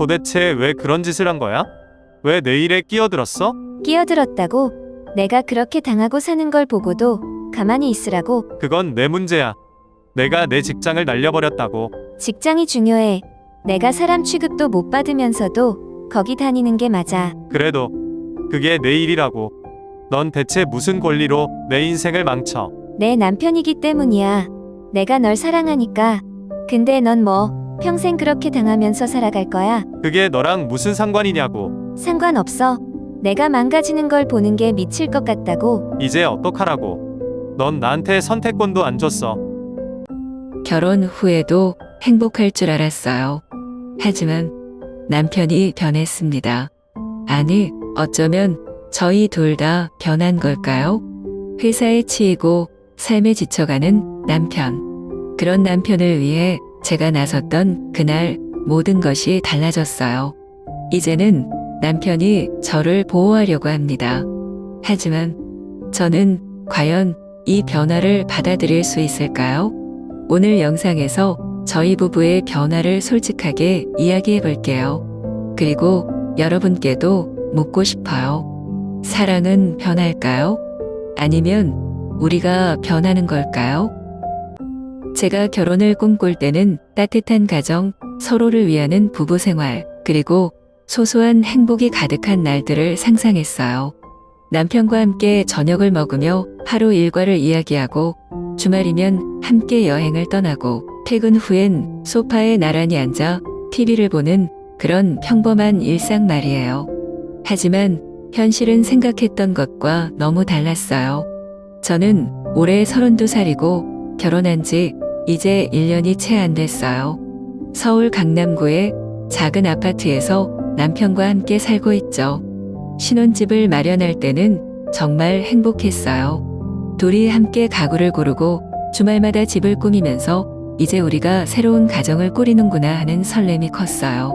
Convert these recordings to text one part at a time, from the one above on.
도대체 왜 그런 짓을 한 거야? 왜 내 일에 끼어들었어? 끼어들었다고? 내가 그렇게 당하고 사는 걸 보고도 가만히 있으라고? 그건 내 문제야. 내가 내 직장을 날려버렸다고. 직장이 중요해. 내가 사람 취급도 못 받으면서도 거기 다니는 게 맞아. 그래도 그게 내 일이라고. 넌 대체 무슨 권리로 내 인생을 망쳐? 내 남편이기 때문이야. 내가 널 사랑하니까. 근데 넌 뭐 평생 그렇게 당하면서 살아갈 거야? 그게 너랑 무슨 상관이냐고. 상관없어. 내가 망가지는 걸 보는 게 미칠 것 같다고. 이제 어떡하라고. 넌 나한테 선택권도 안 줬어. 결혼 후에도 행복할 줄 알았어요. 하지만 남편이 변했습니다. 아니, 어쩌면 저희 둘 다 변한 걸까요? 회사에 치이고 삶에 지쳐가는 남편. 그런 남편을 위해 제가 나섰던 그날 모든 것이 달라졌어요. 이제는 남편이 저를 보호하려고 합니다. 하지만 저는 과연 이 변화를 받아들일 수 있을까요? 오늘 영상에서 저희 부부의 변화를 솔직하게 이야기해 볼게요. 그리고 여러분께도 묻고 싶어요. 사랑은 변할까요? 아니면 우리가 변하는 걸까요? 제가 결혼을 꿈꿀 때는 따뜻한 가정, 서로를 위하는 부부 생활, 그리고 소소한 행복이 가득한 날들을 상상했어요. 남편과 함께 저녁을 먹으며 하루 일과를 이야기하고 주말이면 함께 여행을 떠나고 퇴근 후엔 소파에 나란히 앉아 TV를 보는 그런 평범한 일상 말이에요. 하지만 현실은 생각했던 것과 너무 달랐어요. 저는 올해 32살이고 결혼한 지 이제 1년이 채 안 됐어요. 서울 강남구의 작은 아파트에서 남편과 함께 살고 있죠. 신혼집을 마련할 때는 정말 행복했어요. 둘이 함께 가구를 고르고 주말마다 집을 꾸미면서 이제 우리가 새로운 가정을 꾸리는구나 하는 설렘이 컸어요.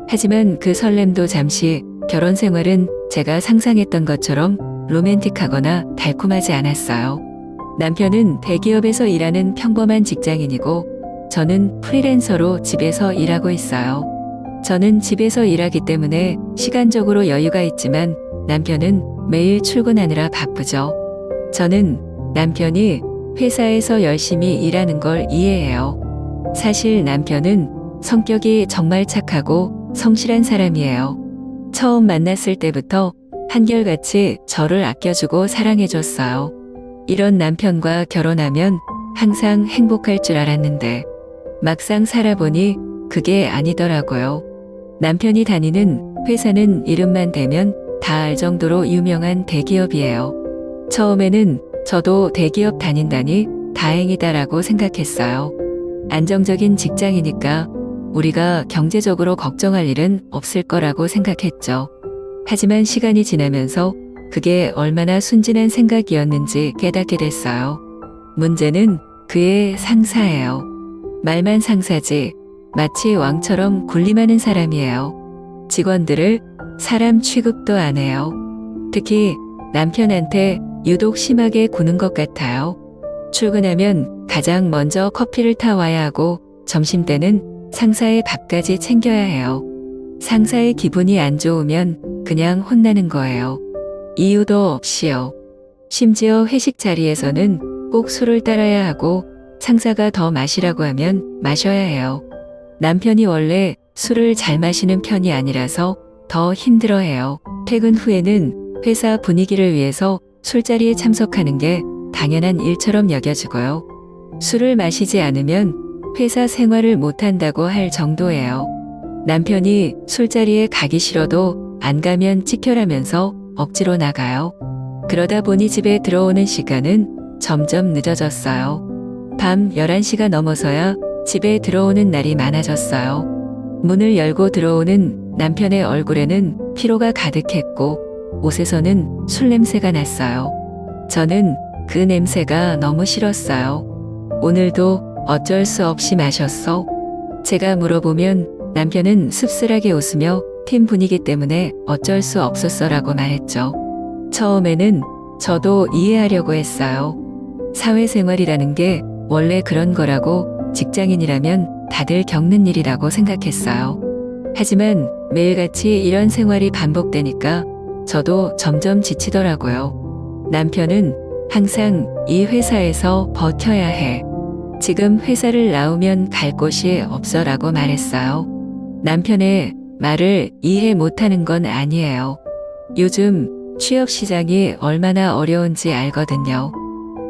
하지만 그 설렘도 잠시, 결혼 생활은 제가 상상했던 것처럼 로맨틱하거나 달콤하지 않았어요. 남편은 대기업에서 일하는 평범한 직장인이고 저는 프리랜서로 집에서 일하고 있어요. 저는 집에서 일하기 때문에 시간적으로 여유가 있지만 남편은 매일 출근하느라 바쁘죠. 저는 남편이 회사에서 열심히 일하는 걸 이해해요. 사실 남편은 성격이 정말 착하고 성실한 사람이에요. 처음 만났을 때부터 한결같이 저를 아껴주고 사랑해줬어요. 이런 남편과 결혼하면 항상 행복할 줄 알았는데 막상 살아보니 그게 아니더라고요. 남편이 다니는 회사는 이름만 대면 다 알 정도로 유명한 대기업이에요. 처음에는 저도 대기업 다닌다니 다행이다라고 생각했어요. 안정적인 직장이니까 우리가 경제적으로 걱정할 일은 없을 거라고 생각했죠. 하지만 시간이 지나면서 그게 얼마나 순진한 생각이었는지 깨닫게 됐어요. 문제는 그의 상사예요. 말만 상사지 마치 왕처럼 군림하는 사람이에요. 직원들을 사람 취급도 안 해요. 특히 남편한테 유독 심하게 구는 것 같아요. 출근하면 가장 먼저 커피를 타와야 하고 점심때는 상사의 밥까지 챙겨야 해요. 상사의 기분이 안 좋으면 그냥 혼나는 거예요. 이유도 없이요. 심지어 회식 자리에서는 꼭 술을 따라야 하고 상사가 더 마시라고 하면 마셔야 해요. 남편이 원래 술을 잘 마시는 편이 아니라서 더 힘들어해요. 퇴근 후에는 회사 분위기를 위해서 술자리에 참석하는 게 당연한 일처럼 여겨지고요. 술을 마시지 않으면 회사 생활을 못한다고 할 정도예요. 남편이 술자리에 가기 싫어도 안 가면 찍혀라면서 억지로 나가요. 그러다 보니 집에 들어오는 시간은 점점 늦어졌어요. 밤 11시가 넘어서야 집에 들어오는 날이 많아졌어요. 문을 열고 들어오는 남편의 얼굴에는 피로가 가득했고 옷에서는 술 냄새가 났어요. 저는 그 냄새가 너무 싫었어요. 오늘도 어쩔 수 없이 마셨어? 제가 물어보면 남편은 씁쓸하게 웃으며 팀 분위기 때문에 어쩔 수 없었어라고 말했죠. 처음에는 저도 이해하려고 했어요. 사회생활이라는 게 원래 그런 거라고, 직장인이라면 다들 겪는 일이라고 생각했어요. 하지만 매일같이 이런 생활이 반복되니까 저도 점점 지치더라고요. 남편은 항상 이 회사에서 버텨야 해. 지금 회사를 나오면 갈 곳이 없어라고 말했어요. 남편의 말을 이해 못하는 건 아니에요. 요즘 취업 시장이 얼마나 어려운지 알거든요.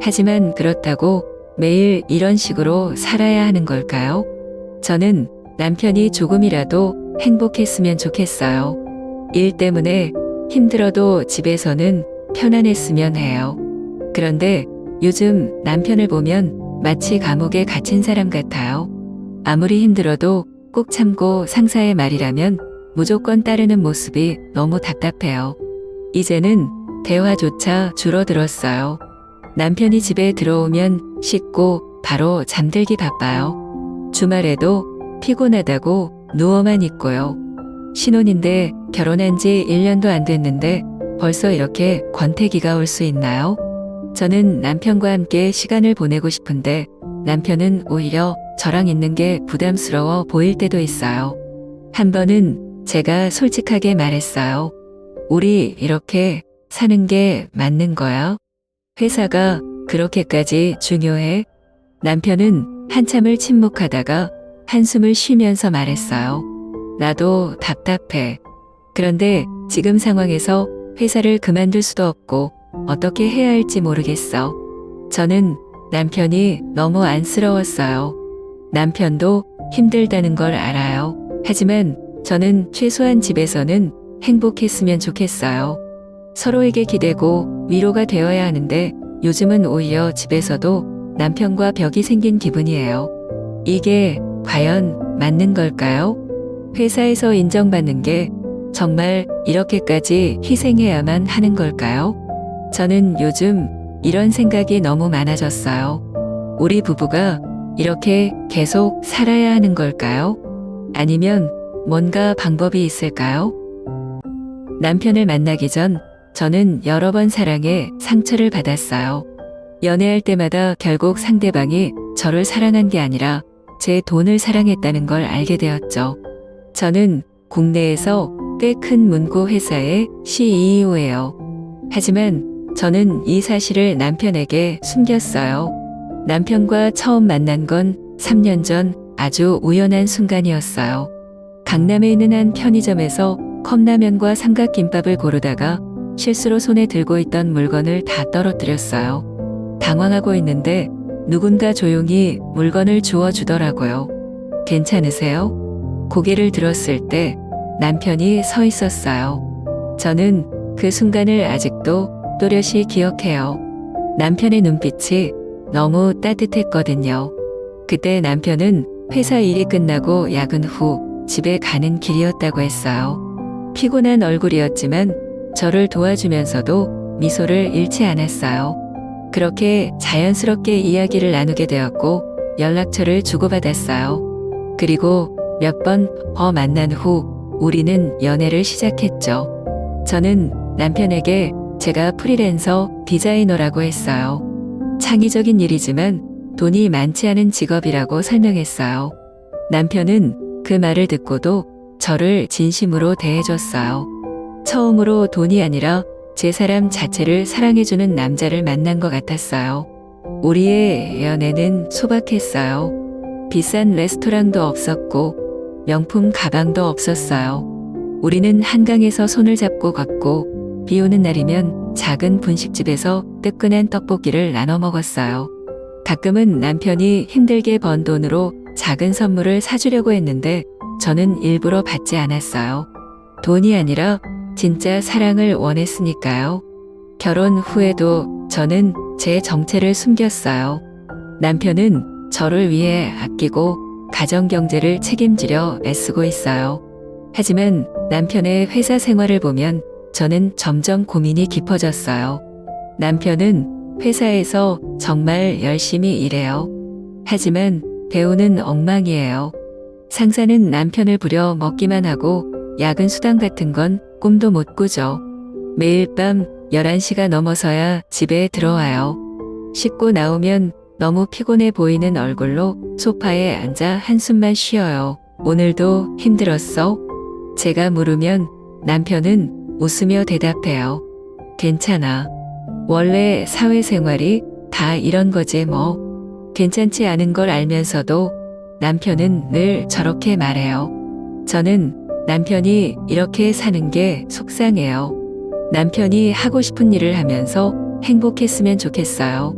하지만 그렇다고 매일 이런 식으로 살아야 하는 걸까요? 저는 남편이 조금이라도 행복했으면 좋겠어요. 일 때문에 힘들어도 집에서는 편안했으면 해요. 그런데 요즘 남편을 보면 마치 감옥에 갇힌 사람 같아요. 아무리 힘들어도 꼭 참고 상사의 말이라면 무조건 따르는 모습이 너무 답답해요. 이제는 대화조차 줄어들었어요. 남편이 집에 들어오면 씻고 바로 잠들기 바빠요. 주말에도 피곤하다고 누워만 있고요. 신혼인데 결혼한 지 1년도 안 됐는데 벌써 이렇게 권태기가 올 수 있나요? 저는 남편과 함께 시간을 보내고 싶은데 남편은 오히려 저랑 있는 게 부담스러워 보일 때도 있어요. 한 번은 제가 솔직하게 말했어요. 우리 이렇게 사는 게 맞는 거야? 회사가 그렇게까지 중요해? 남편은 한참을 침묵하다가 한숨을 쉬면서 말했어요. 나도 답답해. 그런데 지금 상황에서 회사를 그만둘 수도 없고 어떻게 해야 할지 모르겠어. 저는 남편이 너무 안쓰러웠어요. 남편도 힘들다는 걸 알아요. 하지만 저는 최소한 집에서는 행복했으면 좋겠어요. 서로에게 기대고 위로가 되어야 하는데 요즘은 오히려 집에서도 남편과 벽이 생긴 기분이에요. 이게 과연 맞는 걸까요? 회사에서 인정받는 게 정말 이렇게까지 희생해야만 하는 걸까요? 저는 요즘 이런 생각이 너무 많아졌어요. 우리 부부가 이렇게 계속 살아야 하는 걸까요? 아니면 뭔가 방법이 있을까요? 남편을 만나기 전 저는 여러 번 사랑에 상처를 받았어요. 연애할 때마다 결국 상대방이 저를 사랑한 게 아니라 제 돈을 사랑했다는 걸 알게 되었죠. 저는 국내에서 꽤 큰 문구 회사의 CEO예요. 하지만 저는 이 사실을 남편에게 숨겼어요. 남편과 처음 만난 건 3년 전 아주 우연한 순간이었어요. 강남에 있는 한 편의점에서 컵라면과 삼각김밥을 고르다가 실수로 손에 들고 있던 물건을 다 떨어뜨렸어요. 당황하고 있는데 누군가 조용히 물건을 주워주더라고요. 괜찮으세요? 고개를 들었을 때 남편이 서 있었어요. 저는 그 순간을 아직도 또렷이 기억해요. 남편의 눈빛이 너무 따뜻했거든요. 그때 남편은 회사 일이 끝나고 야근 후 집에 가는 길이었다고 했어요. 피곤한 얼굴이었지만 저를 도와주면서도 미소를 잃지 않았어요. 그렇게 자연스럽게 이야기를 나누게 되었고 연락처를 주고받았어요. 그리고 몇 번 더 만난 후 우리는 연애를 시작했죠. 저는 남편에게 제가 프리랜서 디자이너라고 했어요. 창의적인 일이지만 돈이 많지 않은 직업이라고 설명했어요. 남편은 그 말을 듣고도 저를 진심으로 대해줬어요. 처음으로 돈이 아니라 제 사람 자체를 사랑해주는 남자를 만난 것 같았어요. 우리의 연애는 소박했어요. 비싼 레스토랑도 없었고 명품 가방도 없었어요. 우리는 한강에서 손을 잡고 걷고 비 오는 날이면 작은 분식집에서 뜨끈한 떡볶이를 나눠 먹었어요. 가끔은 남편이 힘들게 번 돈으로 작은 선물을 사주려고 했는데 저는 일부러 받지 않았어요. 돈이 아니라 진짜 사랑을 원했으니까요. 결혼 후에도 저는 제 정체를 숨겼어요. 남편은 저를 위해 아끼고 가정 경제를 책임지려 애쓰고 있어요. 하지만 남편의 회사 생활을 보면 저는 점점 고민이 깊어졌어요. 남편은 회사에서 정말 열심히 일해요. 하지만 배우는 엉망이에요. 상사는 남편을 부려 먹기만 하고 야근 수당 같은 건 꿈도 못 꾸죠. 매일 밤 11시가 넘어서야 집에 들어와요. 씻고 나오면 너무 피곤해 보이는 얼굴로 소파에 앉아 한숨만 쉬어요. 오늘도 힘들었어? 제가 물으면 남편은 웃으며 대답해요. 괜찮아. 원래 사회생활이 다 이런 거지 뭐. 괜찮지 않은 걸 알면서도 남편은 늘 저렇게 말해요. 저는 남편이 이렇게 사는 게 속상해요. 남편이 하고 싶은 일을 하면서 행복했으면 좋겠어요.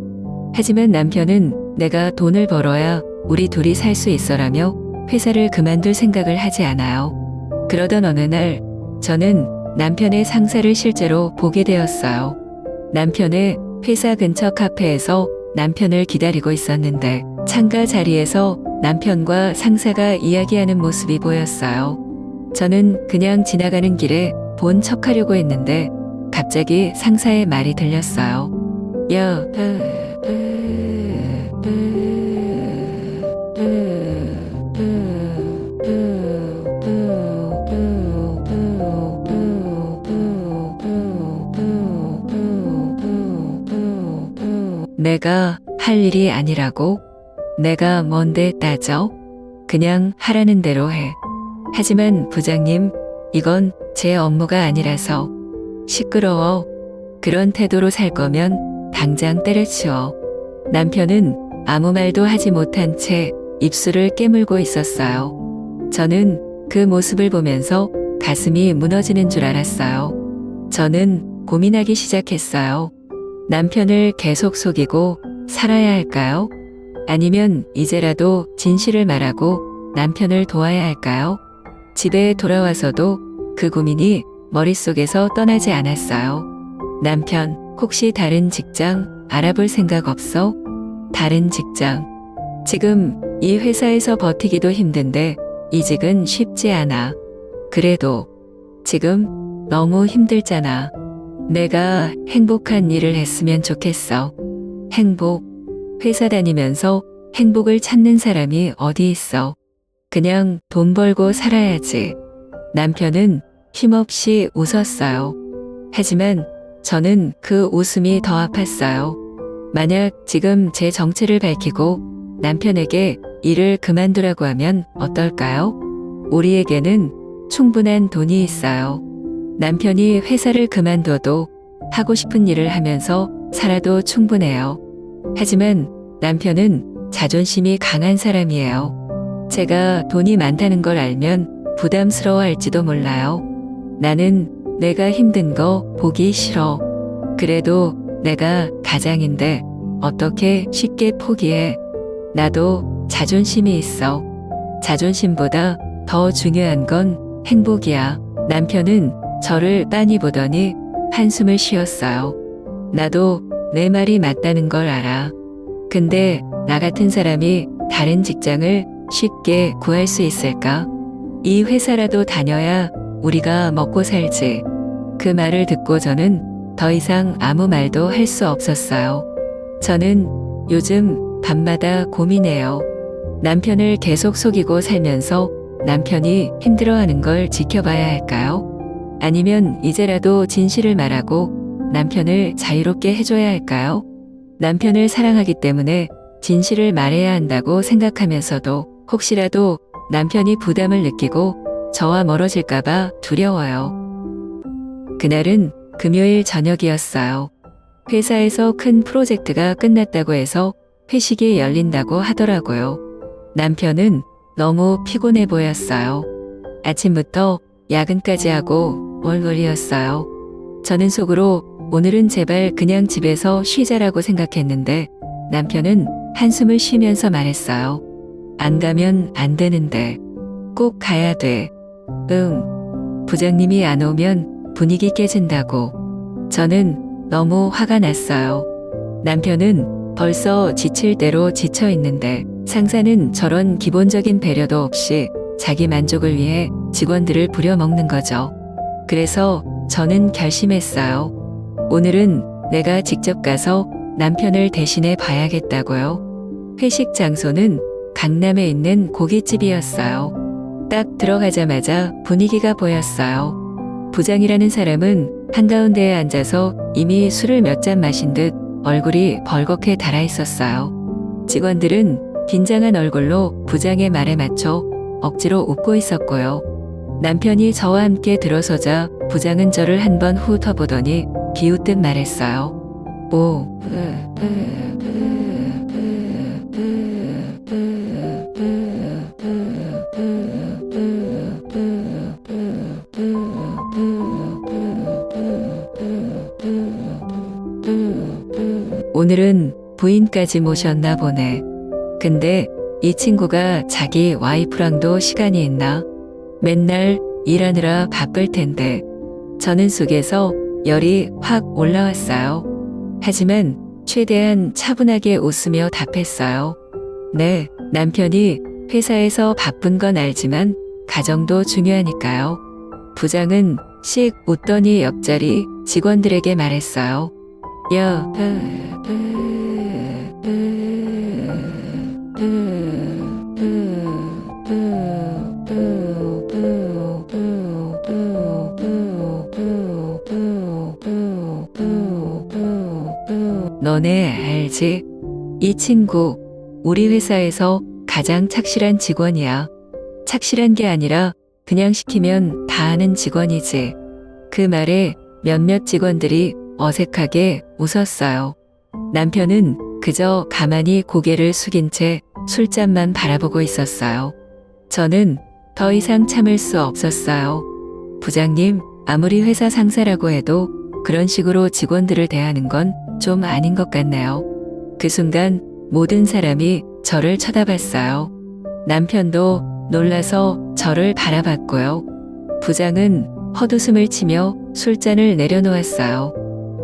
하지만 남편은 내가 돈을 벌어야 우리 둘이 살 수 있어라며 회사를 그만둘 생각을 하지 않아요. 그러던 어느 날 저는 남편의 상사를 실제로 보게 되었어요. 남편의 회사 근처 카페에서 남편을 기다리고 있었는데 창가 자리에서 남편과 상사가 이야기하는 모습이 보였어요. 저는 그냥 지나가는 길에 본 척하려고 했는데 갑자기 상사의 말이 들렸어요. 야, 내가 할 일이 아니라고? 내가 뭔데 따져? 그냥 하라는 대로 해. 하지만 부장님, 이건 제 업무가 아니라서. 시끄러워. 그런 태도로 살 거면 당장 때려치워. 남편은 아무 말도 하지 못한 채 입술을 깨물고 있었어요. 저는 그 모습을 보면서 가슴이 무너지는 줄 알았어요. 저는 고민하기 시작했어요. 남편을 계속 속이고 살아야 할까요? 아니면 이제라도 진실을 말하고 남편을 도와야 할까요? 집에 돌아와서도 그 고민이 머릿속에서 떠나지 않았어요. 남편, 혹시 다른 직장 알아볼 생각 없어? 다른 직장. 지금 이 회사에서 버티기도 힘든데 이직은 쉽지 않아. 그래도 지금 너무 힘들잖아. 내가 행복한 일을 했으면 좋겠어. 행복. 회사 다니면서 행복을 찾는 사람이 어디 있어. 그냥 돈 벌고 살아야지. 남편은 힘없이 웃었어요. 하지만 저는 그 웃음이 더 아팠어요. 만약 지금 제 정체를 밝히고 남편에게 일을 그만두라고 하면 어떨까요? 우리에게는 충분한 돈이 있어요. 남편이 회사를 그만둬도 하고 싶은 일을 하면서 살아도 충분해요. 하지만 남편은 자존심이 강한 사람이에요. 제가 돈이 많다는 걸 알면 부담스러워할지도 몰라요. 나는 내가 힘든 거 보기 싫어. 그래도 내가 가장인데 어떻게 쉽게 포기해. 나도 자존심이 있어. 자존심보다 더 중요한 건 행복이야. 남편은 저를 빤히 보더니 한숨을 쉬었어요. 나도 내 말이 맞다는 걸 알아. 근데 나 같은 사람이 다른 직장을 쉽게 구할 수 있을까? 이 회사라도 다녀야 우리가 먹고 살지. 그 말을 듣고 저는 더 이상 아무 말도 할 수 없었어요. 저는 요즘 밤마다 고민해요. 남편을 계속 속이고 살면서 남편이 힘들어하는 걸 지켜봐야 할까요? 아니면 이제라도 진실을 말하고 남편을 자유롭게 해줘야 할까요? 남편을 사랑하기 때문에 진실을 말해야 한다고 생각하면서도 혹시라도 남편이 부담을 느끼고 저와 멀어질까봐 두려워요. 그날은 금요일 저녁이었어요. 회사에서 큰 프로젝트가 끝났다고 해서 회식이 열린다고 하더라고요. 남편은 너무 피곤해 보였어요. 아침부터 야근까지 하고 월월이었어요. 저는 속으로 오늘은 제발 그냥 집에서 쉬자라고 생각했는데 남편은 한숨을 쉬면서 말했어요. 안 가면 안 되는데. 꼭 가야 돼. 부장님이 안 오면 분위기 깨진다고. 저는 너무 화가 났어요. 남편은 벌써 지칠 대로 지쳐 있는데 상사는 저런 기본적인 배려도 없이 자기 만족을 위해 직원들을 부려먹는 거죠. 그래서 저는 결심했어요. 오늘은 내가 직접 가서 남편을 대신해 봐야겠다고요. 회식 장소는 강남에 있는 고깃집이었어요. 딱 들어가자마자 분위기가 보였어요. 부장이라는 사람은 한가운데에 앉아서 이미 술을 몇 잔 마신 듯 얼굴이 벌겋게 달아 있었어요. 직원들은 긴장한 얼굴로 부장의 말에 맞춰 억지로 웃고 있었고요. 남편이 저와 함께 들어서자 부장은 저를 한 번 훑어보더니 비웃듯 말했어요. 오, 오늘은 부인까지 모셨나 보네. 근데 이 친구가 자기 와이프랑도 시간이 있나? 맨날 일하느라 바쁠 텐데. 저는 속에서 열이 확 올라왔어요. 하지만 최대한 차분하게 웃으며 답했어요. 네, 남편이 회사에서 바쁜 건 알지만 가정도 중요하니까요. 부장은 씩 웃더니 옆자리 직원들에게 말했어요. 야, 너네 알지? 이 친구 우리 회사에서 가장 착실한 직원이야. 착실한 게 아니라 그냥 시키면 다 하는 직원이지. 그 말에 몇몇 직원들이 어색하게 웃었어요. 남편은 그저 가만히 고개를 숙인 채 술잔만 바라보고 있었어요. 저는 더 이상 참을 수 없었어요. 부장님, 아무리 회사 상사라고 해도 그런 식으로 직원들을 대하는 건 좀 아닌 것 같네요. 그 순간 모든 사람이 저를 쳐다봤어요. 남편도 놀라서 저를 바라봤고요. 부장은 헛웃음을 치며 술잔을 내려놓았어요.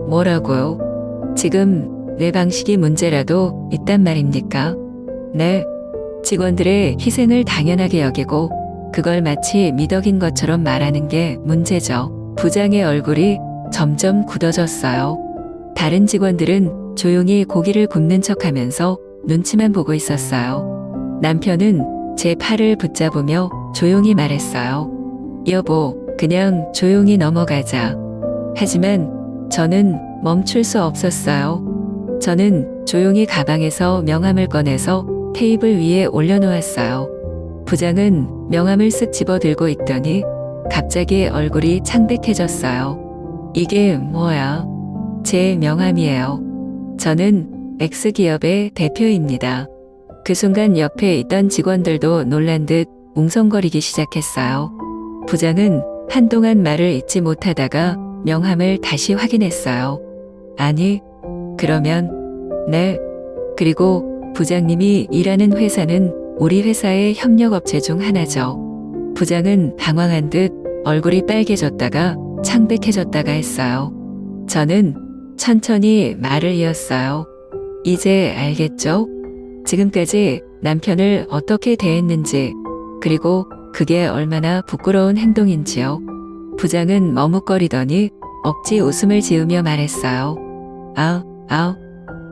뭐라고요? 지금 내 방식이 문제라도 있단 말입니까? 네. 직원들의 희생을 당연하게 여기고 그걸 마치 미덕인 것처럼 말하는 게 문제죠. 부장의 얼굴이 점점 굳어졌어요. 다른 직원들은 조용히 고기를 굽는 척하면서 눈치만 보고 있었어요. 남편은 제 팔을 붙잡으며 조용히 말했어요. 여보, 그냥 조용히 넘어가자. 하지만 저는 멈출 수 없었어요. 저는 조용히 가방에서 명함을 꺼내서 테이블 위에 올려놓았어요. 부장은 명함을 쓱 집어들고 있더니 갑자기 얼굴이 창백해졌어요. 이게 뭐야? 제 명함이에요. 저는 X기업의 대표입니다. 그 순간 옆에 있던 직원들도 놀란 듯 웅성거리기 시작했어요. 부장은 한동안 말을 잇지 못하다가 명함을 다시 확인했어요. 아니, 그러면, 네. 그리고 부장님이 일하는 회사는 우리 회사의 협력업체 중 하나죠. 부장은 당황한 듯 얼굴이 빨개졌다가 창백해졌다가 했어요. 저는 천천히 말을 이었어요. 이제 알겠죠? 지금까지 남편을 어떻게 대했는지, 그리고 그게 얼마나 부끄러운 행동인지요. 부장은 머뭇거리더니 억지 웃음을 지으며 말했어요.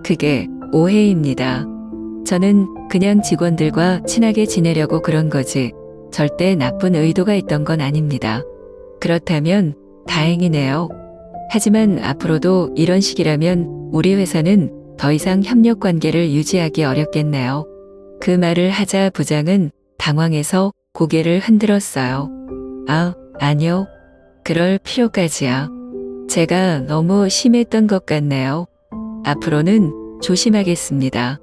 그게 오해입니다. 저는 그냥 직원들과 친하게 지내려고 그런 거지 절대 나쁜 의도가 있던 건 아닙니다. 그렇다면 다행이네요. 하지만 앞으로도 이런 식이라면 우리 회사는 더 이상 협력 관계를 유지하기 어렵겠네요. 그 말을 하자 부장은 당황해서 고개를 흔들었어요. 아니요. 그럴 필요까지야. 제가 너무 심했던 것 같네요. 앞으로는 조심하겠습니다.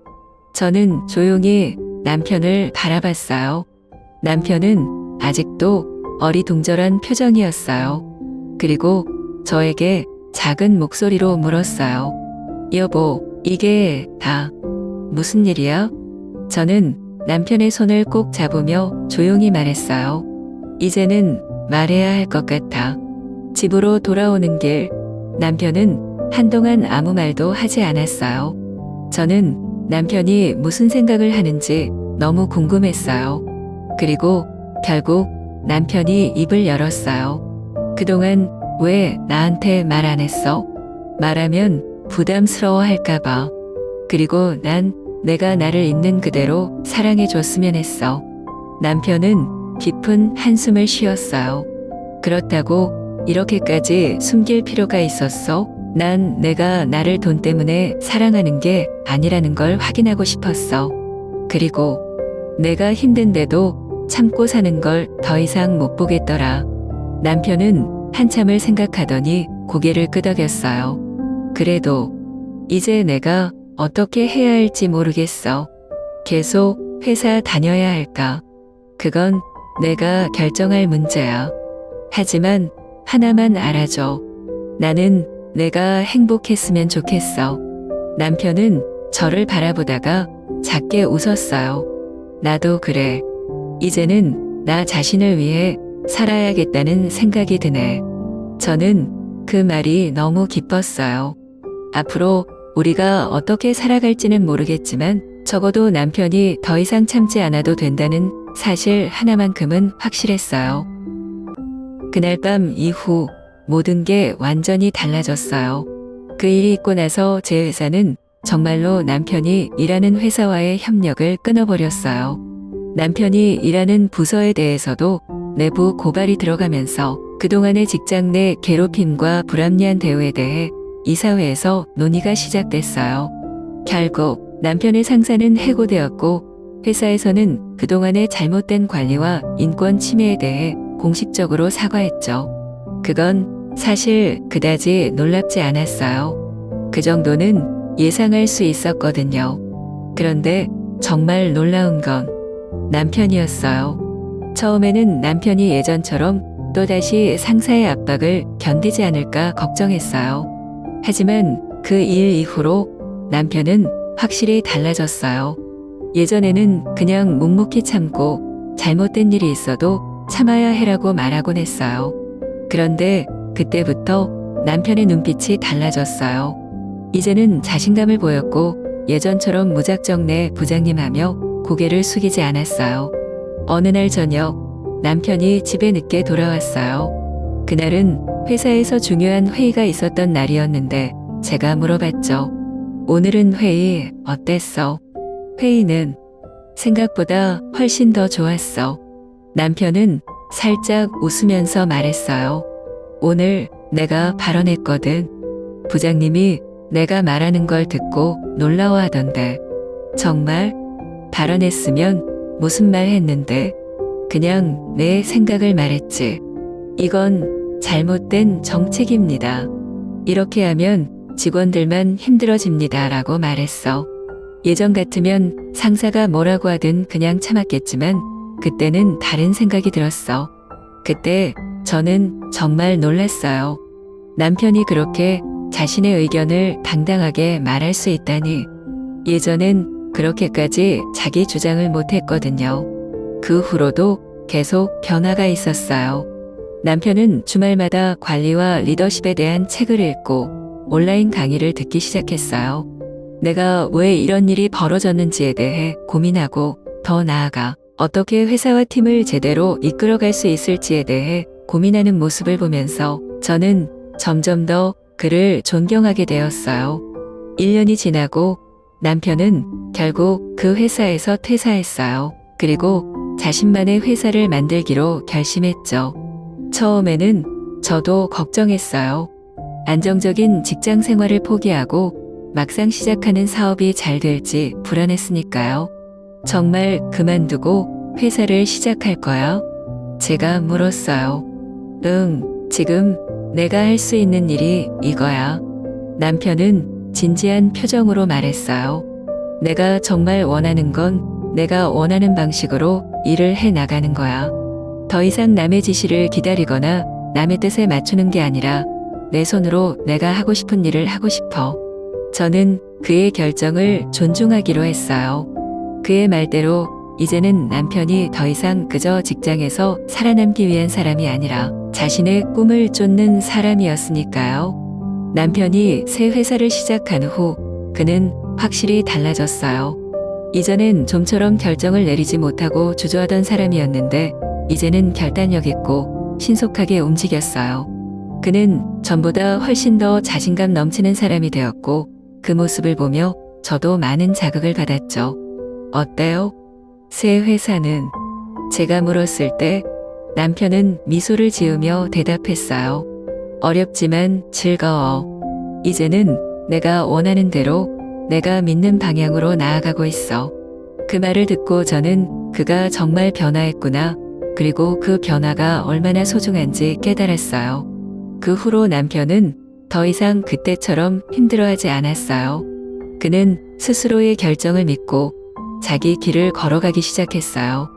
저는 조용히 남편을 바라봤어요. 남편은 아직도 어리둥절한 표정이었어요. 그리고 저에게 작은 목소리로 물었어요. 여보, 이게 다 무슨 일이야? 저는 남편의 손을 꼭 잡으며 조용히 말했어요. 이제는 말해야 할 것 같아. 집으로 돌아오는 길, 남편은 한동안 아무 말도 하지 않았어요. 저는 남편이 무슨 생각을 하는지 너무 궁금했어요. 그리고 결국 남편이 입을 열었어요. 그동안 왜 나한테 말 안 했어? 말하면 부담스러워 할까봐. 그리고 난 내가 나를 있는 그대로 사랑해줬으면 했어. 남편은 깊은 한숨을 쉬었어요. 그렇다고 이렇게까지 숨길 필요가 있었어? 난 내가 나를 돈 때문에 사랑하는 게 아니라는 걸 확인하고 싶었어. 그리고 내가 힘든데도 참고 사는 걸 더 이상 못 보겠더라. 남편은 한참을 생각하더니 고개를 끄덕였어요. 그래도 이제 내가 어떻게 해야 할지 모르겠어. 계속 회사 다녀야 할까? 그건 내가 결정할 문제야. 하지만 하나만 알아줘. 나는 내가 행복했으면 좋겠어. 남편은 저를 바라보다가 작게 웃었어요. 나도 그래. 이제는 나 자신을 위해 살아야겠다는 생각이 드네. 저는 그 말이 너무 기뻤어요. 앞으로 우리가 어떻게 살아갈지는 모르겠지만 적어도 남편이 더 이상 참지 않아도 된다는 사실 하나만큼은 확실했어요. 그날 밤 이후 모든 게 완전히 달라졌어요. 그 일이 있고 나서 제 회사는 정말로 남편이 일하는 회사와의 협력을 끊어버렸어요. 남편이 일하는 부서에 대해서도 내부 고발이 들어가면서 그동안의 직장 내 괴롭힘과 불합리한 대우에 대해 이사회에서 논의가 시작됐어요. 결국 남편의 상사는 해고되었고 회사에서는 그동안의 잘못된 관리와 인권 침해에 대해 공식적으로 사과했죠. 그건 사실 그다지 놀랍지 않았어요. 그 정도는 예상할 수 있었거든요. 그런데 정말 놀라운 건 남편이었어요. 처음에는 남편이 예전처럼 또다시 상사의 압박을 견디지 않을까 걱정했어요. 하지만 그 일 이후로 남편은 확실히 달라졌어요. 예전에는 그냥 묵묵히 참고 잘못된 일이 있어도 참아야 해라고 말하곤 했어요. 그런데 그때부터 남편의 눈빛이 달라졌어요. 이제는 자신감을 보였고 예전처럼 무작정 내 부장님 하며 고개를 숙이지 않았어요. 어느 날 저녁 남편이 집에 늦게 돌아왔어요. 그날은 회사에서 중요한 회의가 있었던 날이었는데 제가 물어봤죠. 오늘은 회의 어땠어? 회의는 생각보다 훨씬 더 좋았어. 남편은 살짝 웃으면서 말했어요. 오늘 내가 발언했거든. 부장님이 내가 말하는 걸 듣고 놀라워하던데. 정말? 발언했으면 무슨 말 했는데? 그냥 내 생각을 말했지. 이건 잘못된 정책입니다. 이렇게 하면 직원들만 힘들어집니다. 라고 말했어. 예전 같으면 상사가 뭐라고 하든 그냥 참았겠지만 그때는 다른 생각이 들었어. 그때 저는 정말 놀랐어요. 남편이 그렇게 자신의 의견을 당당하게 말할 수 있다니. 예전엔 그렇게까지 자기 주장을 못했거든요. 그 후로도 계속 변화가 있었어요. 남편은 주말마다 관리와 리더십에 대한 책을 읽고 온라인 강의를 듣기 시작했어요. 내가 왜 이런 일이 벌어졌는지에 대해 고민하고 더 나아가 어떻게 회사와 팀을 제대로 이끌어갈 수 있을지에 대해 고민하는 모습을 보면서 저는 점점 더 그를 존경하게 되었어요. 1년이 지나고 남편은 결국 그 회사에서 퇴사했어요. 그리고 자신만의 회사를 만들기로 결심했죠. 처음에는 저도 걱정했어요. 안정적인 직장 생활을 포기하고 막상 시작하는 사업이 잘 될지 불안했으니까요. 정말 그만두고 회사를 시작할 거야? 제가 물었어요. 응, 지금 내가 할 수 있는 일이 이거야. 남편은 진지한 표정으로 말했어요. 내가 정말 원하는 건 내가 원하는 방식으로 일을 해 나가는 거야. 더 이상 남의 지시를 기다리거나 남의 뜻에 맞추는 게 아니라 내 손으로 내가 하고 싶은 일을 하고 싶어. 저는 그의 결정을 존중하기로 했어요. 그의 말대로 이제는 남편이 더 이상 그저 직장에서 살아남기 위한 사람이 아니라 자신의 꿈을 쫓는 사람이었으니까요. 남편이 새 회사를 시작한 후 그는 확실히 달라졌어요. 이전엔 좀처럼 결정을 내리지 못하고 주저하던 사람이었는데 이제는 결단력 있고 신속하게 움직였어요. 그는 전보다 훨씬 더 자신감 넘치는 사람이 되었고 그 모습을 보며 저도 많은 자극을 받았죠. 어때요? 새 회사는? 제가 물었을 때 남편은 미소를 지으며 대답했어요. 어렵지만 즐거워. 이제는 내가 원하는 대로 내가 믿는 방향으로 나아가고 있어. 그 말을 듣고 저는 그가 정말 변화했구나. 그리고 그 변화가 얼마나 소중한지 깨달았어요. 그 후로 남편은 더 이상 그때처럼 힘들어하지 않았어요. 그는 스스로의 결정을 믿고 자기 길을 걸어가기 시작했어요.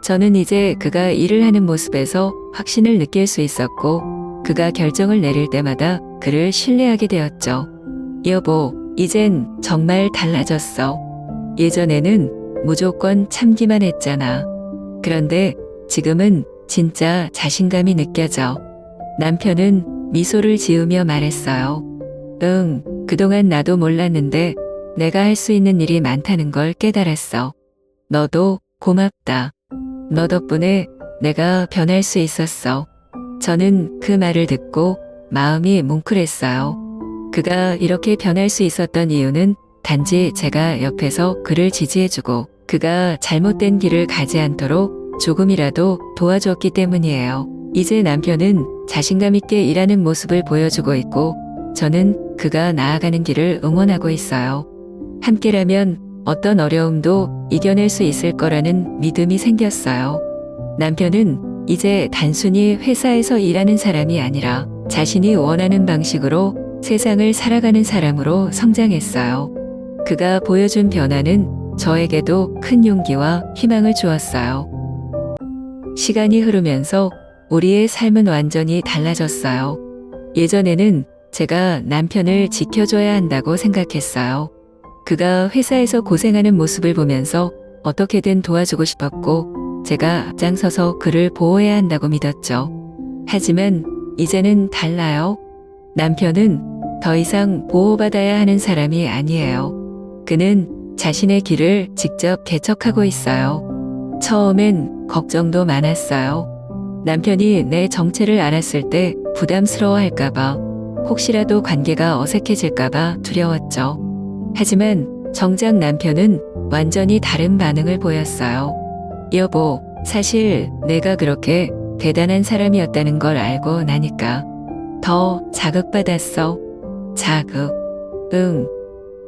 저는 이제 그가 일을 하는 모습에서 확신을 느낄 수 있었고 그가 결정을 내릴 때마다 그를 신뢰하게 되었죠. 여보, 이젠 정말 달라졌어. 예전에는 무조건 참기만 했잖아. 그런데 지금은 진짜 자신감이 느껴져. 남편은 미소를 지으며 말했어요. 응, 그동안 나도 몰랐는데 내가 할 수 있는 일이 많다는 걸 깨달았어. 너도 고맙다. 너 덕분에 내가 변할 수 있었어. 저는 그 말을 듣고 마음이 뭉클했어요. 그가 이렇게 변할 수 있었던 이유는 단지 제가 옆에서 그를 지지해주고 그가 잘못된 길을 가지 않도록 조금이라도 도와줬기 때문이에요. 이제 남편은 자신감 있게 일하는 모습을 보여주고 있고 저는 그가 나아가는 길을 응원하고 있어요. 함께라면 어떤 어려움도 이겨낼 수 있을 거라는 믿음이 생겼어요. 남편은 이제 단순히 회사에서 일하는 사람이 아니라 자신이 원하는 방식으로 세상을 살아가는 사람으로 성장했어요. 그가 보여준 변화는 저에게도 큰 용기와 희망을 주었어요. 시간이 흐르면서 우리의 삶은 완전히 달라졌어요. 예전에는 제가 남편을 지켜줘야 한다고 생각했어요. 그가 회사에서 고생하는 모습을 보면서 어떻게든 도와주고 싶었고 제가 앞장서서 그를 보호해야 한다고 믿었죠. 하지만 이제는 달라요. 남편은 더 이상 보호받아야 하는 사람이 아니에요. 그는 자신의 길을 직접 개척하고 있어요. 처음엔 걱정도 많았어요. 남편이 내 정체를 알았을 때 부담스러워할까봐, 혹시라도 관계가 어색해질까봐 두려웠죠. 하지만 정작 남편은 완전히 다른 반응을 보였어요. 여보, 사실 내가 그렇게 대단한 사람이었다는 걸 알고 나니까 더 자극받았어. 자극. 응.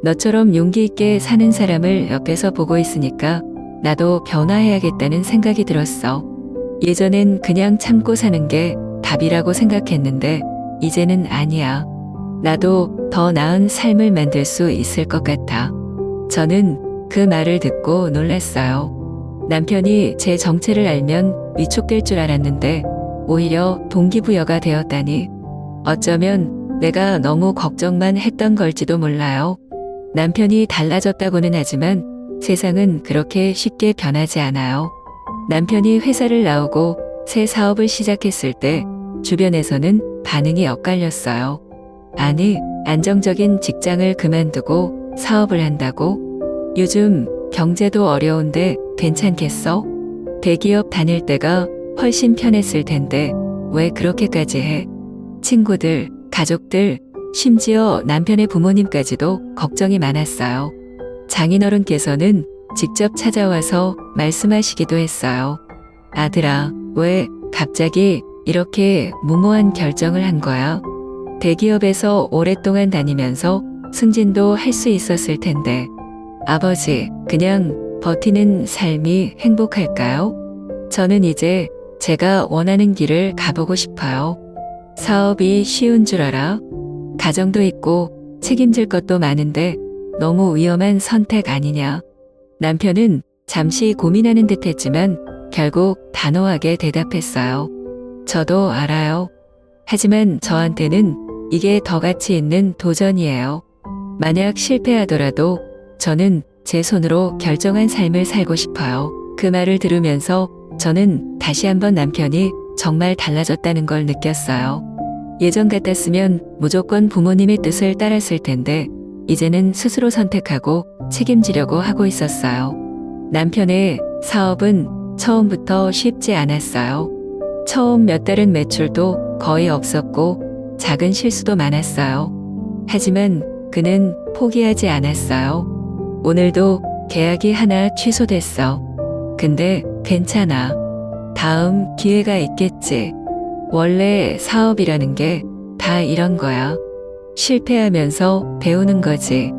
너처럼 용기 있게 사는 사람을 옆에서 보고 있으니까 나도 변화해야겠다는 생각이 들었어. 예전엔 그냥 참고 사는 게 답이라고 생각했는데 이제는 아니야. 나도 더 나은 삶을 만들 수 있을 것 같아. 저는 그 말을 듣고 놀랐어요. 남편이 제 정체를 알면 위축될 줄 알았는데 오히려 동기부여가 되었다니. 어쩌면 내가 너무 걱정만 했던 걸지도 몰라요. 남편이 달라졌다고는 하지만 세상은 그렇게 쉽게 변하지 않아요. 남편이 회사를 나오고 새 사업을 시작했을 때 주변에서는 반응이 엇갈렸어요. 아니, 안정적인 직장을 그만두고 사업을 한다고? 요즘 경제도 어려운데 괜찮겠어? 대기업 다닐 때가 훨씬 편했을 텐데 왜 그렇게까지 해? 친구들, 가족들, 심지어 남편의 부모님까지도 걱정이 많았어요. 장인어른께서는 직접 찾아와서 말씀하시기도 했어요. 아들아, 왜 갑자기 이렇게 무모한 결정을 한 거야? 대기업에서 오랫동안 다니면서 승진도 할 수 있었을 텐데. 아버지, 그냥 버티는 삶이 행복할까요? 저는 이제 제가 원하는 길을 가보고 싶어요. 사업이 쉬운 줄 알아? 가정도 있고 책임질 것도 많은데 너무 위험한 선택 아니냐? 남편은 잠시 고민하는 듯 했지만 결국 단호하게 대답했어요. 저도 알아요. 하지만 저한테는 이게 더 가치 있는 도전이에요. 만약 실패하더라도 저는 제 손으로 결정한 삶을 살고 싶어요. 그 말을 들으면서 저는 다시 한번 남편이 정말 달라졌다는 걸 느꼈어요. 예전 같았으면 무조건 부모님의 뜻을 따랐을 텐데 이제는 스스로 선택하고 책임지려고 하고 있었어요. 남편의 사업은 처음부터 쉽지 않았어요. 처음 몇 달은 매출도 거의 없었고 작은 실수도 많았어요. 하지만 그는 포기하지 않았어요. 오늘도 계약이 하나 취소됐어. 근데 괜찮아. 다음 기회가 있겠지. 원래 사업이라는 게 다 이런 거야. 실패하면서 배우는 거지.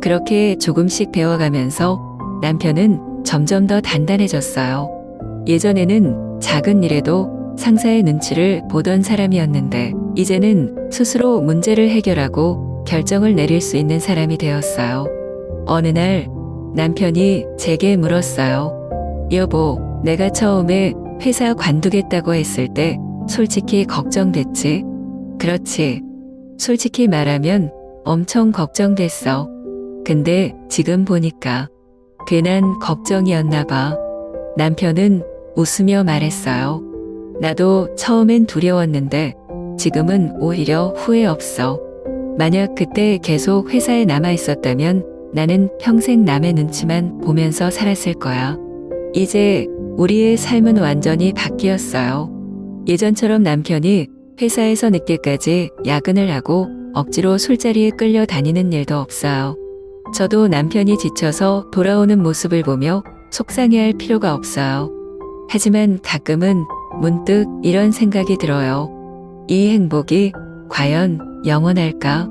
그렇게 조금씩 배워가면서 남편은 점점 더 단단해졌어요. 예전에는 작은 일에도 상사의 눈치를 보던 사람이었는데 이제는 스스로 문제를 해결하고 결정을 내릴 수 있는 사람이 되었어요. 어느 날 남편이 제게 물었어요. 여보, 내가 처음에 회사 관두겠다고 했을 때 솔직히 걱정됐지? 그렇지. 솔직히 말하면 엄청 걱정됐어. 근데 지금 보니까 괜한 걱정이었나 봐. 남편은 웃으며 말했어요. 나도 처음엔 두려웠는데 지금은 오히려 후회 없어. 만약 그때 계속 회사에 남아 있었다면 나는 평생 남의 눈치만 보면서 살았을 거야. 이제 우리의 삶은 완전히 바뀌었어요. 예전처럼 남편이 회사에서 늦게까지 야근을 하고 억지로 술자리에 끌려 다니는 일도 없어요. 저도 남편이 지쳐서 돌아오는 모습을 보며 속상해할 필요가 없어요. 하지만 가끔은 문득 이런 생각이 들어요. 이 행복이 과연 영원할까?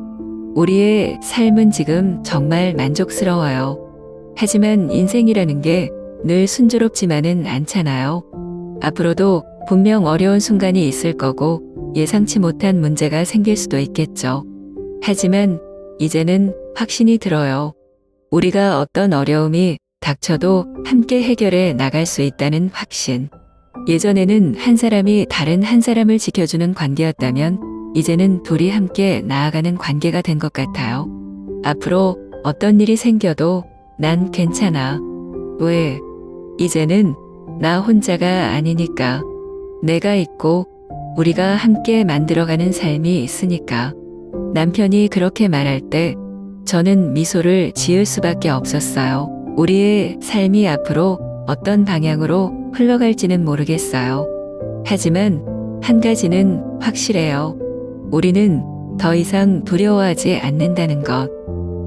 우리의 삶은 지금 정말 만족스러워요. 하지만 인생이라는 게 늘 순조롭지만은 않잖아요. 앞으로도 분명 어려운 순간이 있을 거고 예상치 못한 문제가 생길 수도 있겠죠. 하지만 이제는 확신이 들어요. 우리가 어떤 어려움이 닥쳐도 함께 해결해 나갈 수 있다는 확신. 예전에는 한 사람이 다른 한 사람을 지켜주는 관계였다면 이제는 둘이 함께 나아가는 관계가 된 것 같아요. 앞으로 어떤 일이 생겨도 난 괜찮아. 왜? 이제는 나 혼자가 아니니까. 내가 있고 우리가 함께 만들어가는 삶이 있으니까. 남편이 그렇게 말할 때 저는 미소를 지을 수밖에 없었어요. 우리의 삶이 앞으로 어떤 방향으로 흘러갈지는 모르겠어요. 하지만 한 가지는 확실해요. 우리는 더 이상 두려워하지 않는다는 것.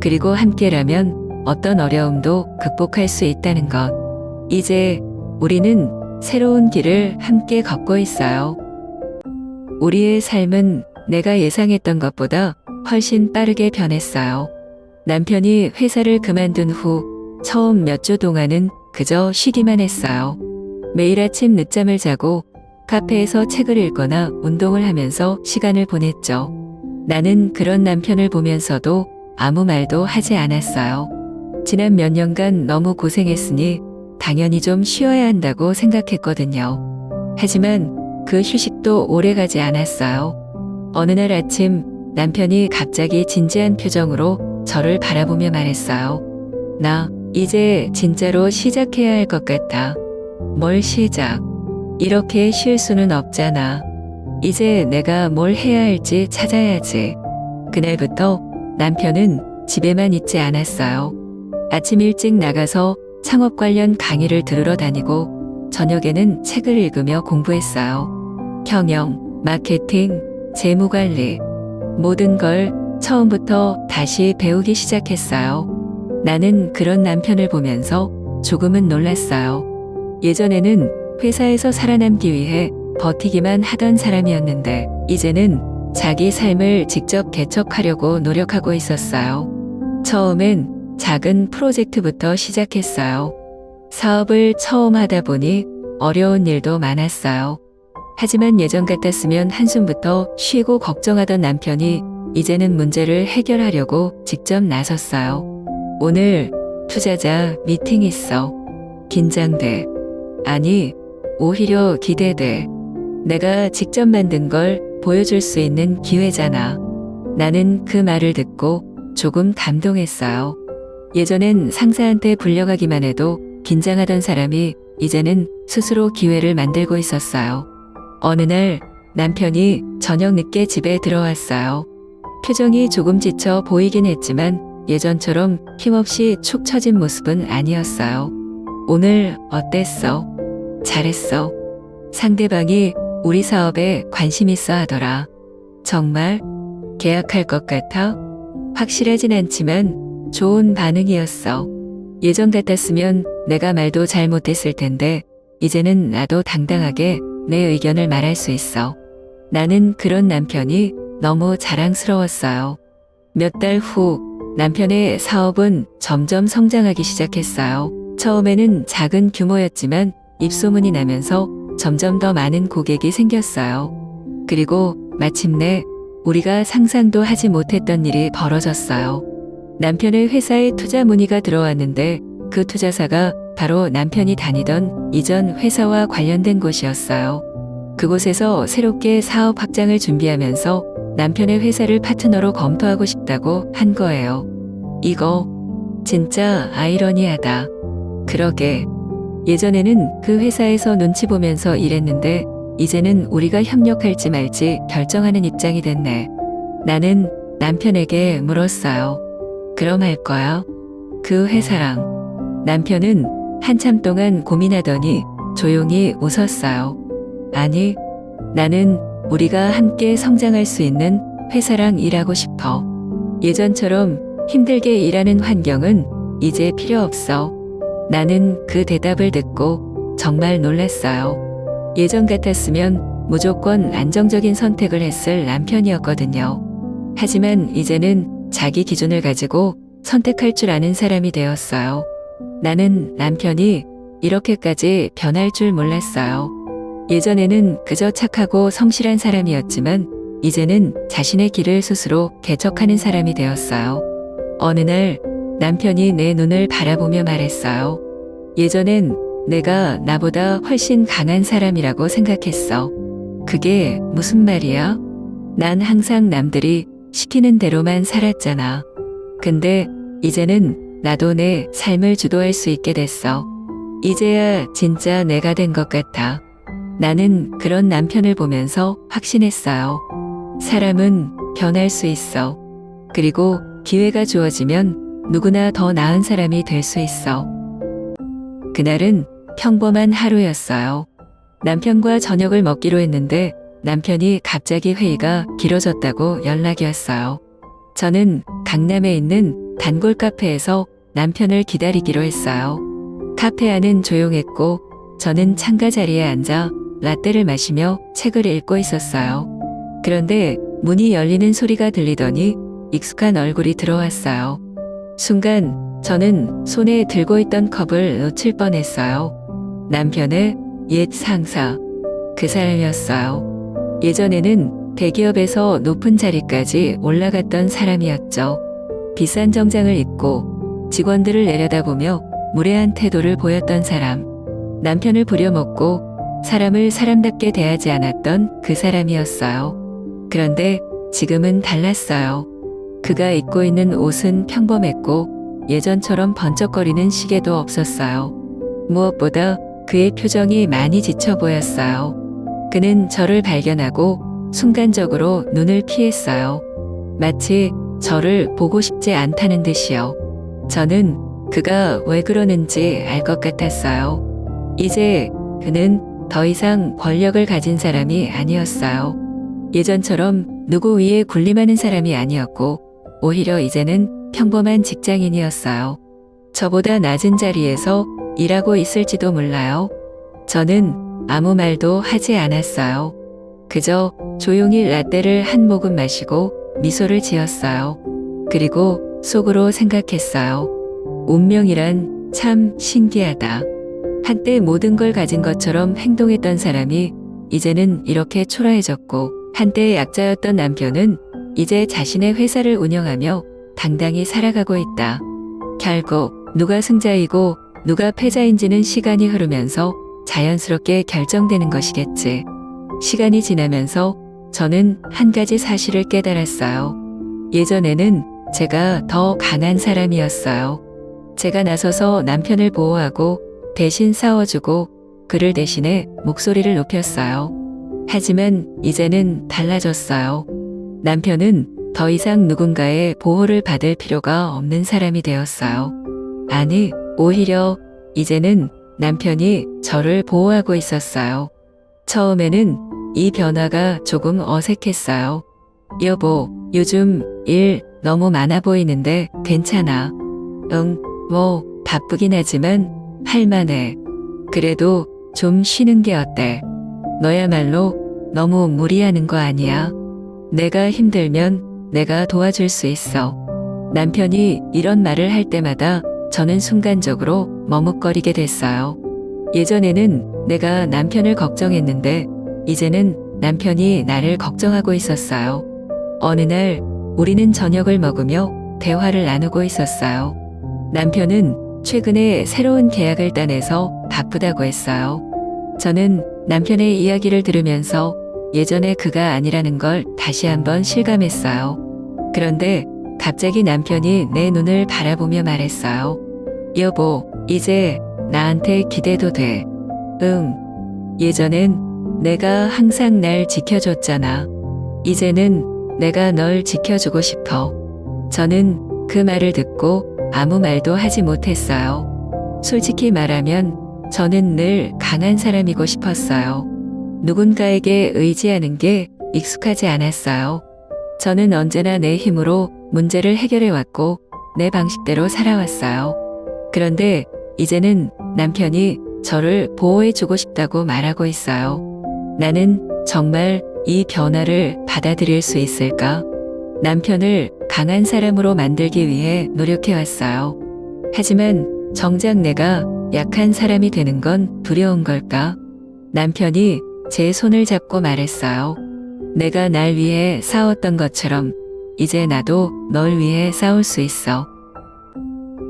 그리고 함께라면 어떤 어려움도 극복할 수 있다는 것. 이제 우리는 새로운 길을 함께 걷고 있어요. 우리의 삶은 내가 예상했던 것보다 훨씬 빠르게 변했어요. 남편이 회사를 그만둔 후 처음 몇 주 동안은 그저 쉬기만 했어요. 매일 아침 늦잠을 자고 카페에서 책을 읽거나 운동을 하면서 시간을 보냈죠. 나는 그런 남편을 보면서도 아무 말도 하지 않았어요. 지난 몇 년간 너무 고생했으니 당연히 좀 쉬어야 한다고 생각했거든요. 하지만 그 휴식도 오래 가지 않았어요. 어느 날 아침 남편이 갑자기 진지한 표정으로 저를 바라보며 말했어요. 나 이제 진짜로 시작해야 할 것 같아. 뭘 시작? 이렇게 쉴 수는 없잖아. 이제 내가 뭘 해야 할지 찾아야지. 그날부터 남편은 집에만 있지 않았어요. 아침 일찍 나가서 창업 관련 강의를 들으러 다니고 저녁에는 책을 읽으며 공부했어요. 경영, 마케팅, 재무관리, 모든 걸 처음부터 다시 배우기 시작했어요. 나는 그런 남편을 보면서 조금은 놀랐어요. 예전에는 회사에서 살아남기 위해 버티기만 하던 사람이었는데 이제는 자기 삶을 직접 개척하려고 노력하고 있었어요. 처음엔 작은 프로젝트부터 시작했어요. 사업을 처음 하다 보니 어려운 일도 많았어요. 하지만 예전 같았으면 한숨부터 쉬고 걱정하던 남편이 이제는 문제를 해결하려고 직접 나섰어요. 오늘 투자자 미팅 있어. 긴장돼. 아니, 오히려 기대돼. 내가 직접 만든 걸 보여줄 수 있는 기회잖아. 나는 그 말을 듣고 조금 감동했어요. 예전엔 상사한테 불려가기만 해도 긴장하던 사람이 이제는 스스로 기회를 만들고 있었어요. 어느 날 남편이 저녁 늦게 집에 들어왔어요. 표정이 조금 지쳐 보이긴 했지만 예전처럼 힘없이 축 처진 모습은 아니었어요. 오늘 어땠어? 잘했어. 상대방이 우리 사업에 관심 있어 하더라. 정말? 계약할 것 같아? 확실하진 않지만 좋은 반응이었어. 예전 같았으면 내가 말도 잘 못했을 텐데 이제는 나도 당당하게 내 의견을 말할 수 있어. 나는 그런 남편이 너무 자랑스러웠어요. 몇 달 후 남편의 사업은 점점 성장하기 시작했어요. 처음에는 작은 규모였지만 입소문이 나면서 점점 더 많은 고객이 생겼어요. 그리고 마침내 우리가 상상도 하지 못했던 일이 벌어졌어요. 남편의 회사에 투자 문의가 들어왔는데 그 투자사가 바로 남편이 다니던 이전 회사와 관련된 곳이었어요. 그곳에서 새롭게 사업 확장을 준비하면서 남편의 회사를 파트너로 검토하고 싶다고 한 거예요. 이거 진짜 아이러니하다. 그러게. 예전에는 그 회사에서 눈치 보면서 일했는데 이제는 우리가 협력할지 말지 결정하는 입장이 됐네. 나는 남편에게 물었어요. 그럼 할 거야? 그 회사랑. 남편은 한참 동안 고민하더니 조용히 웃었어요. 아니, 나는 우리가 함께 성장할 수 있는 회사랑 일하고 싶어. 예전처럼 힘들게 일하는 환경은 이제 필요 없어. 나는 그 대답을 듣고 정말 놀랐어요. 예전 같았으면 무조건 안정적인 선택을 했을 남편이었거든요. 하지만 이제는 자기 기준을 가지고 선택할 줄 아는 사람이 되었어요. 나는 남편이 이렇게까지 변할 줄 몰랐어요. 예전에는 그저 착하고 성실한 사람이었지만 이제는 자신의 길을 스스로 개척하는 사람이 되었어요. 어느 날 남편이 내 눈을 바라보며 말했어요. 예전엔 내가 나보다 훨씬 강한 사람이라고 생각했어. 그게 무슨 말이야? 난 항상 남들이 시키는 대로만 살았잖아. 근데 이제는 나도 내 삶을 주도할 수 있게 됐어. 이제야 진짜 내가 된 것 같아. 나는 그런 남편을 보면서 확신했어요. 사람은 변할 수 있어. 그리고 기회가 주어지면 누구나 더 나은 사람이 될 수 있어. 그날은 평범한 하루였어요. 남편과 저녁을 먹기로 했는데 남편이 갑자기 회의가 길어졌다고 연락이 왔어요. 저는 강남에 있는 단골 카페에서 남편을 기다리기로 했어요. 카페 안은 조용했고 저는 창가 자리에 앉아 라떼를 마시며 책을 읽고 있었어요. 그런데 문이 열리는 소리가 들리더니 익숙한 얼굴이 들어왔어요. 순간 저는 손에 들고 있던 컵을 놓칠 뻔했어요. 남편의 옛 상사, 그 사람이었어요. 예전에는 대기업에서 높은 자리까지 올라갔던 사람이었죠. 비싼 정장을 입고 직원들을 내려다보며 무례한 태도를 보였던 사람. 남편을 부려먹고 사람을 사람답게 대하지 않았던 그 사람이었어요. 그런데 지금은 달랐어요. 그가 입고 있는 옷은 평범했고 예전처럼 번쩍거리는 시계도 없었어요. 무엇보다 그의 표정이 많이 지쳐 보였어요. 그는 저를 발견하고 순간적으로 눈을 피했어요. 마치 저를 보고 싶지 않다는 듯이요. 저는 그가 왜 그러는지 알 것 같았어요. 이제 그는 더 이상 권력을 가진 사람이 아니었어요. 예전처럼 누구 위에 군림하는 사람이 아니었고 오히려 이제는 평범한 직장인이었어요. 저보다 낮은 자리에서 일하고 있을지도 몰라요. 저는 아무 말도 하지 않았어요. 그저 조용히 라떼를 한 모금 마시고 미소를 지었어요. 그리고 속으로 생각했어요. 운명이란 참 신기하다. 한때 모든 걸 가진 것처럼 행동했던 사람이 이제는 이렇게 초라해졌고 한때 약자였던 남편은 이제 자신의 회사를 운영하며 당당히 살아가고 있다. 결국 누가 승자이고 누가 패자인지는 시간이 흐르면서 자연스럽게 결정되는 것이겠지. 시간이 지나면서 저는 한 가지 사실을 깨달았어요. 예전에는 제가 더 강한 사람이었어요. 제가 나서서 남편을 보호하고 대신 싸워주고 그를 대신해 목소리를 높였어요. 하지만 이제는 달라졌어요. 남편은 더 이상 누군가의 보호를 받을 필요가 없는 사람이 되었어요. 아니, 오히려 이제는 남편이 저를 보호하고 있었어요. 처음에는 이 변화가 조금 어색했어요. 여보, 요즘 일 너무 많아 보이는데 괜찮아? 응, 뭐 바쁘긴 하지만 할만해. 그래도 좀 쉬는 게 어때? 너야말로 너무 무리하는 거 아니야? 내가 힘들면 내가 도와줄 수 있어. 남편이 이런 말을 할 때마다 저는 순간적으로 머뭇거리게 됐어요. 예전에는 내가 남편을 걱정했는데 이제는 남편이 나를 걱정하고 있었어요. 어느 날 우리는 저녁을 먹으며 대화를 나누고 있었어요. 남편은 최근에 새로운 계약을 따내서 바쁘다고 했어요. 저는 남편의 이야기를 들으면서 예전에 그가 아니라는 걸 다시 한번 실감했어요. 그런데 갑자기 남편이 내 눈을 바라보며 말했어요. 여보, 이제 나한테 기대도 돼. 응. 예전엔 내가 항상 날 지켜줬잖아. 이제는 내가 널 지켜주고 싶어. 저는 그 말을 듣고 아무 말도 하지 못했어요. 솔직히 말하면 저는 늘 강한 사람이고 싶었어요. 누군가에게 의지하는 게 익숙하지 않았어요. 저는 언제나 내 힘으로 문제를 해결해왔고 내 방식대로 살아왔어요. 그런데 이제는 남편이 저를 보호해주고 싶다고 말하고 있어요. 나는 정말 이 변화를 받아들일 수 있을까? 남편을 강한 사람으로 만들기 위해 노력해왔어요. 하지만 정작 내가 약한 사람이 되는 건 두려운 걸까? 남편이 제 손을 잡고 말했어요. 내가 날 위해 싸웠던 것처럼 이제 나도 널 위해 싸울 수 있어.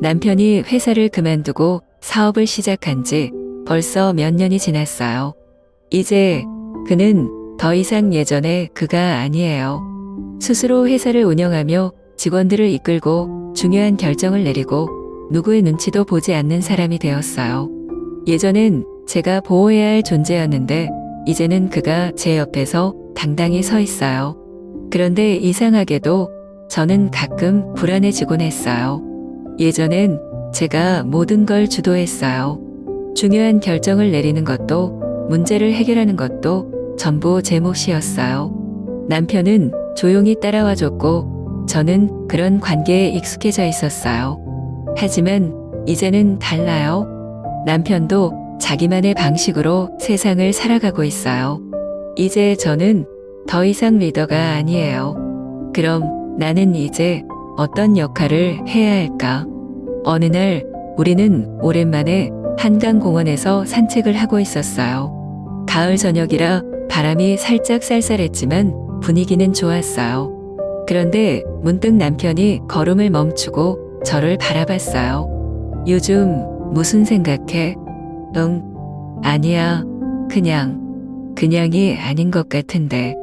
남편이 회사를 그만두고 사업을 시작한 지 벌써 몇 년이 지났어요. 이제 그는 더 이상 예전의 그가 아니에요. 스스로 회사를 운영하며 직원들을 이끌고 중요한 결정을 내리고 누구의 눈치도 보지 않는 사람이 되었어요. 예전엔 제가 보호해야 할 존재였는데 이제는 그가 제 옆에서 당당히 서 있어요. 그런데 이상하게도 저는 가끔 불안해지곤 했어요. 예전엔 제가 모든 걸 주도했어요. 중요한 결정을 내리는 것도 문제를 해결하는 것도 전부 제 몫이었어요. 남편은 조용히 따라와 줬고 저는 그런 관계에 익숙해져 있었어요. 하지만 이제는 달라요. 남편도 자기만의 방식으로 세상을 살아가고 있어요. 이제 저는 더 이상 리더가 아니에요. 그럼 나는 이제 어떤 역할을 해야 할까? 어느 날 우리는 오랜만에 한강공원에서 산책을 하고 있었어요. 가을 저녁이라 바람이 살짝 쌀쌀했지만 분위기는 좋았어요. 그런데 문득 남편이 걸음을 멈추고 저를 바라봤어요. 요즘 무슨 생각해? 응, 아니야. 그냥이 아닌 것 같은데.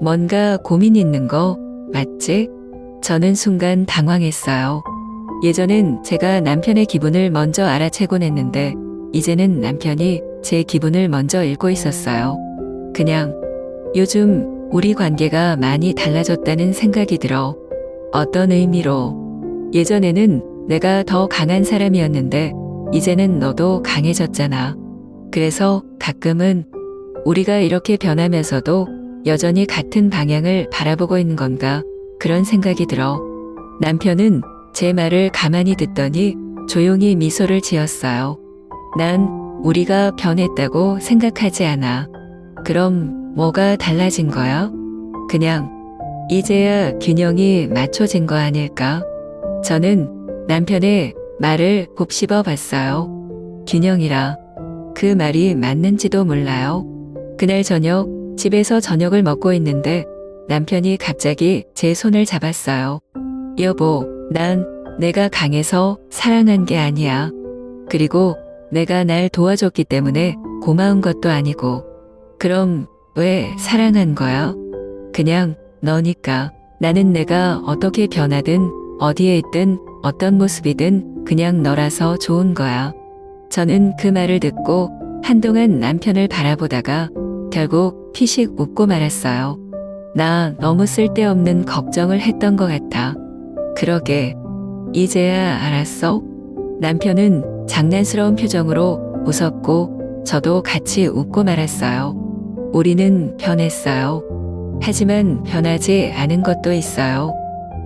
뭔가 고민 있는 거 맞지? 저는 순간 당황했어요. 예전엔 제가 남편의 기분을 먼저 알아채곤 했는데 이제는 남편이 제 기분을 먼저 읽고 있었어요. 그냥 요즘 우리 관계가 많이 달라졌다는 생각이 들어. 어떤 의미로? 예전에는 내가 더 강한 사람이었는데 이제는 너도 강해졌잖아. 그래서 가끔은 우리가 이렇게 변하면서도 여전히 같은 방향을 바라보고 있는 건가 그런 생각이 들어. 남편은 제 말을 가만히 듣더니 조용히 미소를 지었어요. 난 우리가 변했다고 생각하지 않아. 그럼 뭐가 달라진 거야? 그냥 이제야 균형이 맞춰진 거 아닐까? 저는 남편의 말을 곱씹어 봤어요. 균형이라 그 말이 맞는지도 몰라요. 그날 저녁 집에서 저녁을 먹고 있는데 남편이 갑자기 제 손을 잡았어요. 여보, 난 내가 강해서 사랑한 게 아니야. 그리고 내가 날 도와줬기 때문에 고마운 것도 아니고. 그럼 왜 사랑한 거야? 그냥 너니까. 나는 내가 어떻게 변하든 어디에 있든 어떤 모습이든 그냥 너라서 좋은 거야. 저는 그 말을 듣고 한동안 남편을 바라보다가 결국 피식 웃고 말았어요. 나 너무 쓸데없는 걱정을 했던 것 같아. 그러게. 이제야 알았어? 남편은 장난스러운 표정으로 웃었고 저도 같이 웃고 말았어요. 우리는 변했어요. 하지만 변하지 않은 것도 있어요.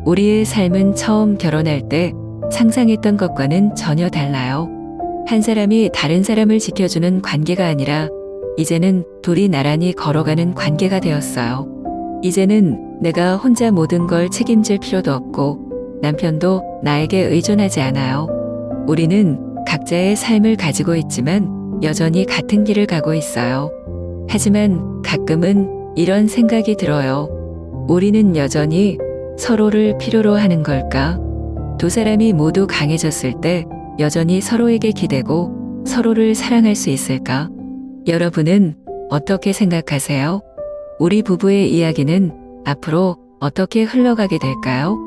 우리의 삶은 처음 결혼할 때 상상했던 것과는 전혀 달라요. 한 사람이 다른 사람을 지켜주는 관계가 아니라 이제는 둘이 나란히 걸어가는 관계가 되었어요. 이제는 내가 혼자 모든 걸 책임질 필요도 없고 남편도 나에게 의존하지 않아요. 우리는 각자의 삶을 가지고 있지만 여전히 같은 길을 가고 있어요. 하지만 가끔은 이런 생각이 들어요. 우리는 여전히 서로를 필요로 하는 걸까? 두 사람이 모두 강해졌을 때 여전히 서로에게 기대고 서로를 사랑할 수 있을까? 여러분은 어떻게 생각하세요? 우리 부부의 이야기는 앞으로 어떻게 흘러가게 될까요?